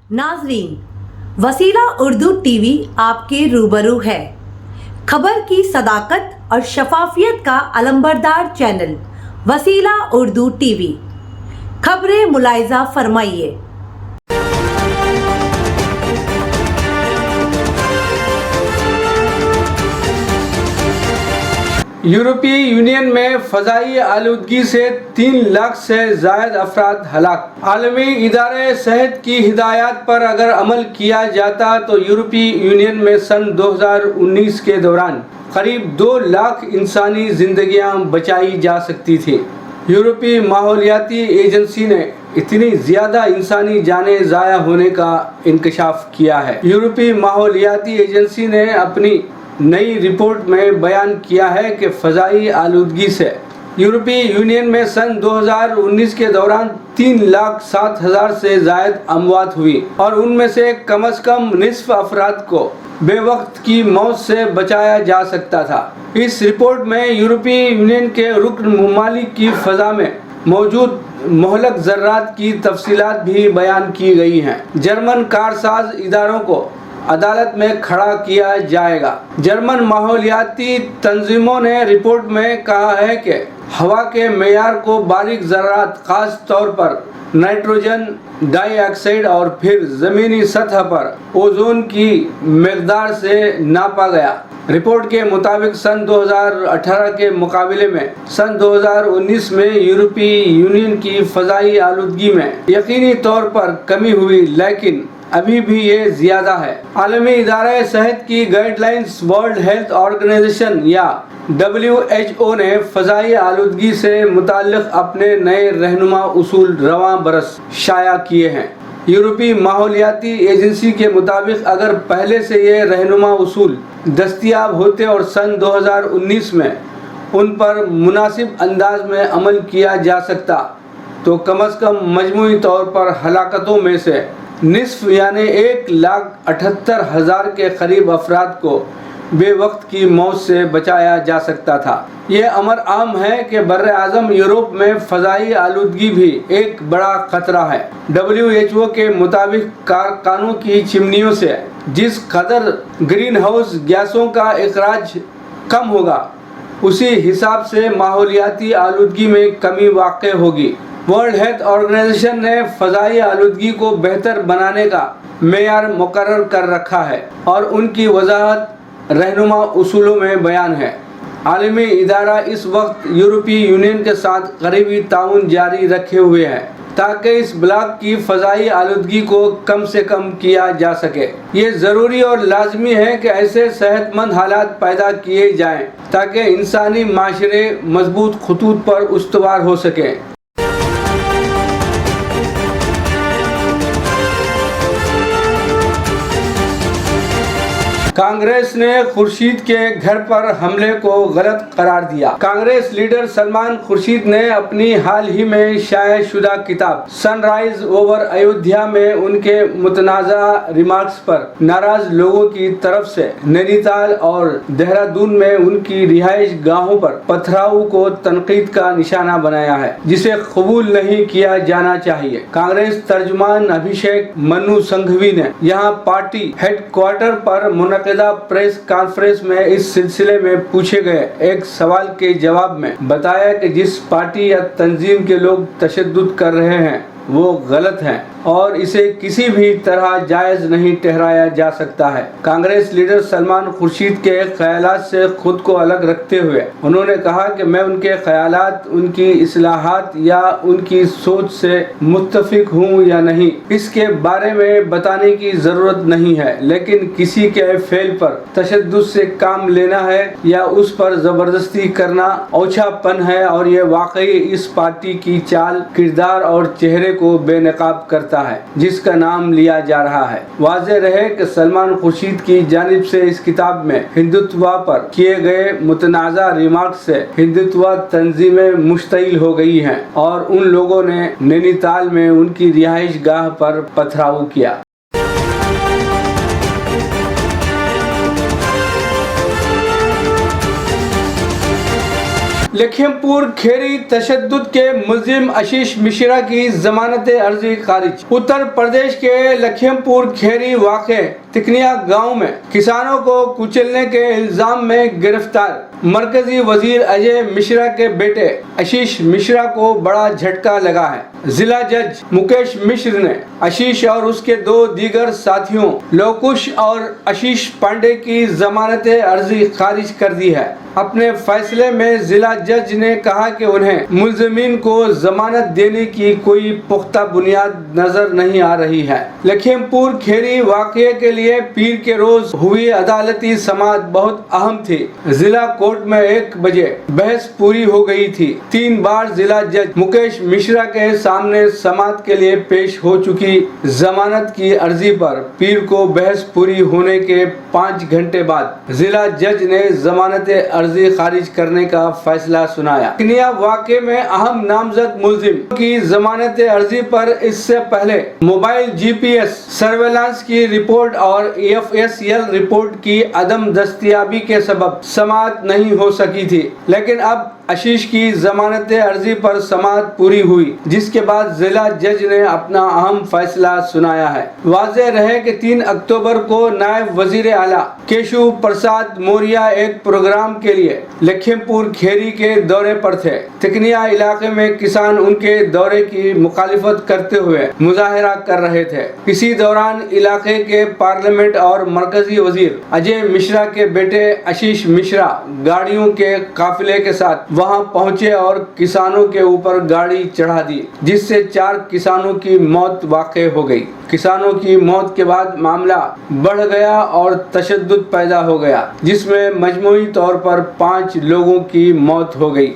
नाजरीन, वसीला उर्दू टीवी आपके रूबरू है। खबर की सदाकत और शफाफियत का अलंबरदार चैनल वसीला उर्दू टीवी। खबरें मुलायजा फरमाइए। यूरोपीय यूनियन में फ़ज़ाई आलूदगी से 3 लाख से ज़ायद अफराद हलाक। आलमी इदारे सेहत की हिदायत पर अगर अमल किया जाता तो यूरोपीय यूनियन में सन 2019 के दौरान करीब 2 लाख इंसानी जिंदगियां बचाई जा सकती थी। यूरोपीय माहौलियाती एजेंसी ने इतनी ज़्यादा इंसानी जानें ज़ाया होने का इंकशाफ किया है। यूरोपीय माहौलियाती एजेंसी ने अपनी नई रिपोर्ट में बयान किया है कि फ़ज़ाई आलूदगी से यूरोपीय यूनियन में सन 2019 के दौरान 3,07,000 से ज़ायद अमवात हुई और उनमें से कम निस्फ अफराद को बेवक्त की मौत से बचाया जा सकता था। इस रिपोर्ट में यूरोपीय यूनियन के रुकन ममालिक की फ़ज़ा में मौजूद मोहलक ज़र्रात की तफसीलात भी बयान की गई हैं। जर्मन कारसाज इदारों को अदालत में खड़ा किया जाएगा। जर्मन माहौलियाती तंजीमों ने रिपोर्ट में कहा है कि हवा के मेयार को बारीक ज़र्रात खास तौर पर नाइट्रोजन डाइऑक्साइड और फिर ज़मीनी सतह पर ओजोन की मकदार से नापा गया। रिपोर्ट के मुताबिक सन 2018 के मुकाबले में सन 2019 में यूरोपीय यूनियन की फ़ज़ाई आलूदगी में यकीनी तौर पर कमी हुई, लेकिन अभी भी ये ज़्यादा है। आलमी इदारे सेहत की गाइडलाइंस वर्ल्ड हेल्थ ऑर्गेनाइजेशन या WHO ने फ़ज़ाई आलूदगी से मुताल्लिक़ अपने नए रहनुमा उसूल रवां बरस शाया किए हैं। यूरोपीय माहौलियाती एजेंसी के मुताबिक अगर पहले से ये रहनुमा उसूल दस्तयाब होते और सन 2019 में उन पर मुनासिब अंदाज में अमल किया जा सकता तो कम मजमूई तौर पर हलाकतों में से निस्फ यानी 1,78,000 के करीब अफराद को बेवक्त की मौत से बचाया जा सकता था। ये अमर आम है कि बर्र आज़म यूरोप में फ़ज़ाई आलूदगी भी एक बड़ा ख़तरा है। WHO के मुताबिक कारखानों की चिमनियों से जिस कदर ग्रीन हाउस गैसों का इखराज कम होगा, उसी हिसाब से माहौलियाती आलूदगी में कमी वाक़ होगी। वर्ल्ड हेल्थ ऑर्गेनाइजेशन ने फ़ज़ाई आलूदगी को बेहतर बनाने का मेयार मुकर्रर कर रखा है और उनकी वजाहत रहनुमा उसूलों में बयान है। आलमी इदारा इस वक्त यूरोपीय यूनियन के साथ करीबी ताउन जारी रखे हुए है ताकि इस ब्लॉक की फ़ज़ाई आलूदगी को कम से कम किया जा सके। ये ज़रूरी और लाजमी है कि ऐसे सेहतमंद हालात पैदा किए जाएं ताकि इंसानी माशरे मजबूत खतूत पर उस्तवार हो सकें। कांग्रेस ने खुर्शीद के घर पर हमले को गलत करार दिया। कांग्रेस लीडर सलमान खुर्शीद ने अपनी हाल ही में शाया शुदा किताब सनराइज ओवर अयोध्या में उनके मुतनाज़ा रिमार्क्स पर नाराज लोगों की तरफ से नैनीताल और देहरादून में उनकी रिहाइश गाहों पर पथराव को तनकीद का निशाना बनाया है, जिसे कबूल नहीं किया जाना चाहिए। कांग्रेस तर्जुमान अभिषेक मनु संघवी ने यहाँ पार्टी हेडक्वार्टर पर प्रेस कॉन्फ्रेंस में इस सिलसिले में पूछे गए एक सवाल के जवाब में बताया कि जिस पार्टी या तंजीम के लोग तशद्दुद कर रहे हैं वो गलत है और इसे किसी भी तरह जायज़ नहीं ठहराया जा सकता है। कांग्रेस लीडर सलमान खुर्शीद के ख्यालात से खुद को अलग रखते हुए उन्होंने कहा कि मैं उनके ख्यालात, उनकी इस्लाहात या उनकी सोच से मुत्तफिक हूँ या नहीं, इसके बारे में बताने की ज़रूरत नहीं है, लेकिन किसी के फेल पर तशद्दुद से काम लेना है या उस पर ज़बरदस्ती करना औछापन है और ये वाकई इस पार्टी की चाल, किरदार और चेहरे को बेनकाब करता है जिसका नाम लिया जा रहा है। वाज़ेह रहे कि सलमान खुर्शीद की जानिब से इस किताब में हिंदुत्व पर किए गए मुतनाज़ा रिमार्क से हिंदुत्व तंजीमें मुश्तइल हो गई हैं और उन लोगों ने नैनीताल में उनकी रिहाइश गाह पर पथराव किया। लखीमपुर खेरी तशद्दुद के मुलजिम आशीष मिश्रा की जमानत अर्जी खारिज। उत्तर प्रदेश के लखीमपुर खेरी वाक़े तिकनिया गांव में किसानों को कुचलने के इल्जाम में गिरफ्तार मरकजी वजीर अजय मिश्रा के बेटे आशीष मिश्रा को बड़ा झटका लगा है। जिला जज मुकेश मिश्र ने आशीष और उसके दो दीगर साथियों लवकुश और आशीष पांडे की जमानत अर्जी खारिज कर दी है। अपने फैसले में जिला जज ने कहा कि उन्हें मुलजिमीन को जमानत देने की कोई पुख्ता बुनियाद नजर नहीं आ रही है। लखीमपुर खेरी वाक़ये के लिए पीर के रोज हुई अदालती समाअत बहुत अहम थी। जिला कोर्ट में 1 बजे बहस पूरी हो गई थी। 3 बार जिला जज मुकेश मिश्रा के सामने समाअत के लिए पेश हो चुकी जमानत की अर्जी पर पीर को बहस पूरी होने के 5 घंटे बाद जिला जज ने जमानत अर्जी खारिज करने का फैसला सुनाया। तिकनिया वाक़े में अहम नामजद मुलजिम की जमानत अर्जी पर इससे पहले मोबाइल GPS सर्वेलांस की रिपोर्ट और FSL रिपोर्ट की अदम दस्तयाबी के सबब समाअत नहीं हो सकी थी, लेकिन अब आशीष की जमानत अर्जी पर समाअत पूरी हुई, जिसके बाद जिला जज ने अपना अहम फैसला सुनाया है। वाज़ेह रहे कि 3 अक्टूबर को नायब वजीर आला केशव प्रसाद मौर्य एक प्रोग्राम के लिए लखीमपुर खेरी के दौरे पर थे। तिकनिया इलाके में किसान उनके दौरे की मुखालिफत करते हुए मुजाहरा कर रहे थे। इसी दौरान इलाके के पार्लियामेंट और मरकजी वजीर अजय मिश्रा के बेटे आशीष मिश्रा गाड़ियों के काफिले के साथ वहां पहुंचे और किसानों के ऊपर गाड़ी चढ़ा दी, जिससे 4 किसानों की मौत वाक़ई हो गई। किसानों की मौत के बाद मामला बढ़ गया और तशद्दुद पैदा हो गया, जिसमें मजमूई तौर पर 5 लोगों की मौत हो गई।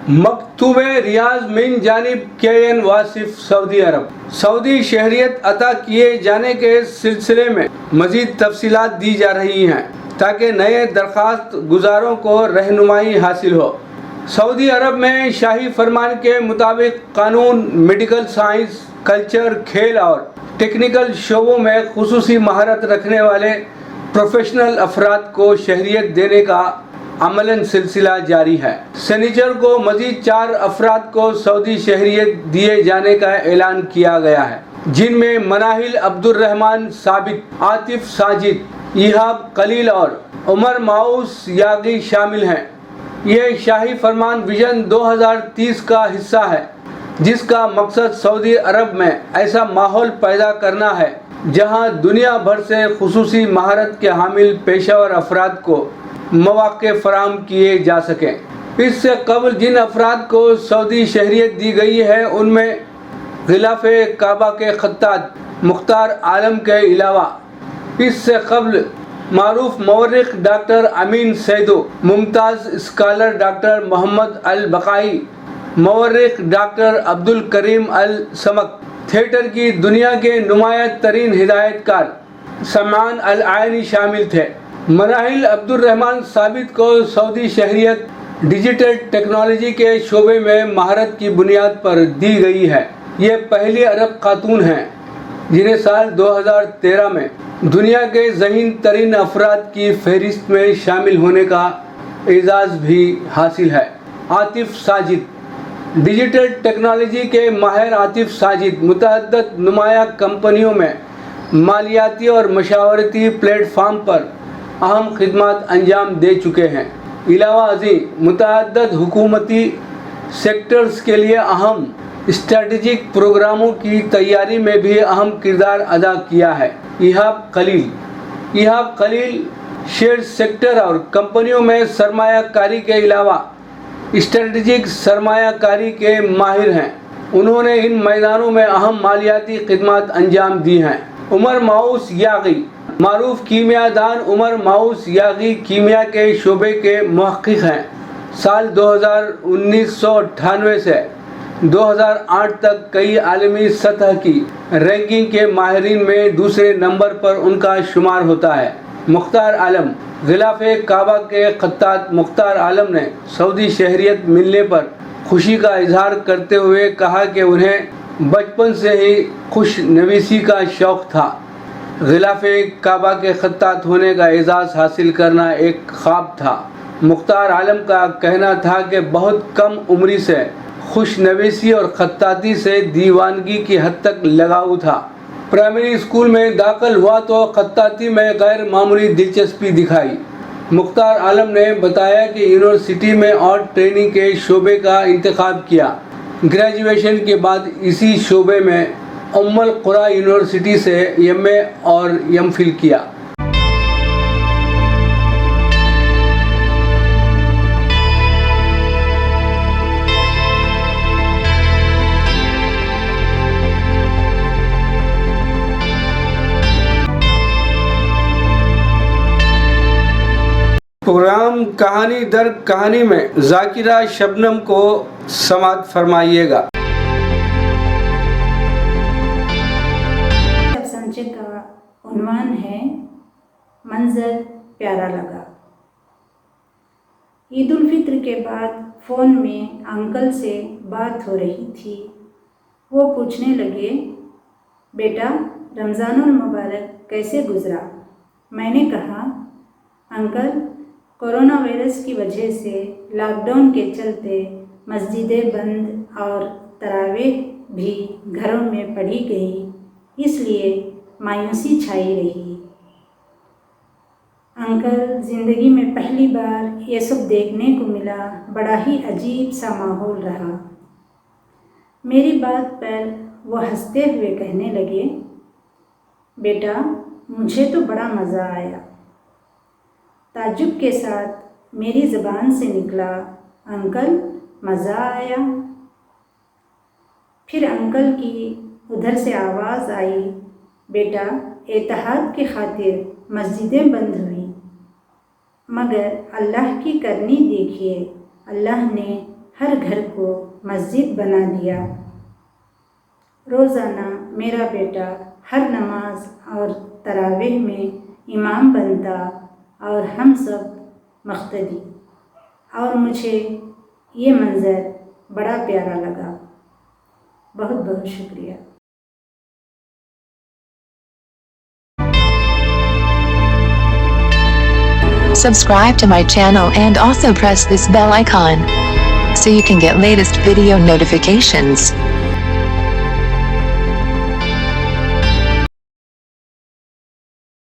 मकतूबे रियाज मिन जानिब KN वासिफ सऊदी अरब। सऊदी शहरियत अता किए जाने के सिलसिले में मजीद तफसीलात दी जा रही हैं ताकि नए दरख्वास्त गुजारों को रहनुमाई हासिल हो। सऊदी अरब में शाही फरमान के मुताबिक कानून, मेडिकल साइंस, कल्चर, खेल और टेक्निकल शोबों में खुसूसी महारत रखने वाले प्रोफेशनल अफराद को शहरियत देने का अमलन सिलसिला जारी है। शनिचर को मजीद 4 अफराद को सऊदी शहरियत दिए जाने का ऐलान किया गया है, जिनमें मनाहिल अब्दुर्रहमान साबित, आतिफ साजिद, इहाब कलील और उमर माउस यागी शामिल हैं। ये शाही फरमान विजन 2030 का हिस्सा है, जिसका मकसद सऊदी अरब में ऐसा माहौल पैदा करना है जहां दुनिया भर से खुसूसी महारत के हामिल पेशावर अफराद को मौक़े फराहम किए जा सकें। इससे कबल जिन अफराद को सऊदी शहरियत दी गई है उनमें गिलाफ़े काबा के खत्तात मुख्तार आलम के अलावा इससे कबल मारूफ मवर्रिख डॉक्टर अमीन सैदो, मुमताज़ स्कॉलर डॉक्टर मोहम्मद अल बकाई, मवर्रिख डॉक्टर अब्दुल करीम अल समक, थिएटर की दुनिया के नुमाया तरीन हिदायतकार समान अल आयनी शामिल थे। मनाहिल अब्दुर्रहमान साबित को सऊदी शहरियत डिजिटल टेक्नोलॉजी के शोबे में महारत की बुनियाद पर दी गई है। ये पहली अरब खातून हैं जिन्हें साल 2013 में दुनिया के ज़हीन तरीन अफराद की फहरिस्त में शामिल होने का एजाज़ भी हासिल है। आतिफ साजिद। डिजिटल टेक्नोलॉजी के माहिर आतिफ साजिद मुतअद्दिद नुमाया कंपनियों में मालियाती और मशावरती प्लेटफार्म पर अहम खिदमत अंजाम दे चुके हैं। इलावा अज़ी मुतअद्दिद हुकूमती सेक्टर्स के लिए अहम स्ट्रेटजिक प्रोग्रामों की तैयारी में भी अहम किरदार अदा किया है। इहाब खलील शेयर सेक्टर और कंपनियों में सरमायाकारी के अलावा स्ट्रेटजिक सरमायाकारी के माहिर हैं। उन्होंने इन मैदानों में अहम मालियाती खिदमत अंजाम दी हैं। उमर माउस यागी। मारूफ कीमियादान उमर माउस यागी कीमिया के शोबे के मुहक्किक हैं। साल 1998 से 2008 तक कई आलमी सतह की रैंकिंग के माहिरीन में दूसरे नंबर पर उनका शुमार होता है। मुख्तार आलम। गिलाफ़े काबा के खत्तात मुख्तार आलम ने सऊदी शहरियत मिलने पर खुशी का इजहार करते हुए कहा कि उन्हें बचपन से ही खुश नवीसी का शौक़ था। غلاف کعبہ کے خطاط ہونے کا اعزاز حاصل کرنا ایک خواب تھا۔ مختار عالم کا کہنا تھا کہ بہت کم عمری سے خوش نویسی اور خطاطی سے دیوانگی کی حد تک لگاؤ تھا۔ پرائمری اسکول میں داخل ہوا تو خطاطی میں غیر معمولی دلچسپی دکھائی۔ مختار عالم نے بتایا کہ یونیورسٹی میں آرٹ ٹریننگ کے شعبے کا انتخاب کیا۔ گریجویشن کے بعد اسی شعبے میں ام القری یونیورسٹی سے ایم اے اور ایم فل کیا۔ پروگرام کہانی در کہانی میں ذاکرہ شبنم کو سماعت فرمائیے گا۔ افسانچے کا عنوان ہے منظر پیارا لگا۔ عید الفطر کے بعد فون میں انکل سے بات ہو رہی تھی۔ وہ پوچھنے لگے، بیٹا رمضان المبارک کیسے گزرا؟ میں نے کہا، انکل کورونا وائرس کی وجہ سے لاک ڈاؤن کے چلتے مسجدیں بند اور تراویح بھی گھروں میں پڑھی گئی، اس لیے مایوسی چھائی رہی۔ انکل زندگی میں پہلی بار یہ سب دیکھنے کو ملا، بڑا ہی عجیب سا ماحول رہا۔ میری بات پر وہ ہنستے ہوئے کہنے لگے، بیٹا مجھے تو بڑا مزہ آیا۔ تعجب کے ساتھ میری زبان سے نکلا، انکل مزہ آیا؟ پھر انکل کی ادھر سے آواز آئی، بیٹا اتحاد کی خاطر مسجدیں بند ہوئیں، مگر اللہ کی کرنی دیکھیے، اللہ نے ہر گھر کو مسجد بنا دیا۔ روزانہ میرا بیٹا ہر نماز اور تراویح میں امام بنتا اور ہم سب مقتدی، اور مجھے یہ منظر بڑا پیارا لگا۔ بہت بہت شکریہ۔ Subscribe to my channel and also press this bell icon so you can get latest video notifications.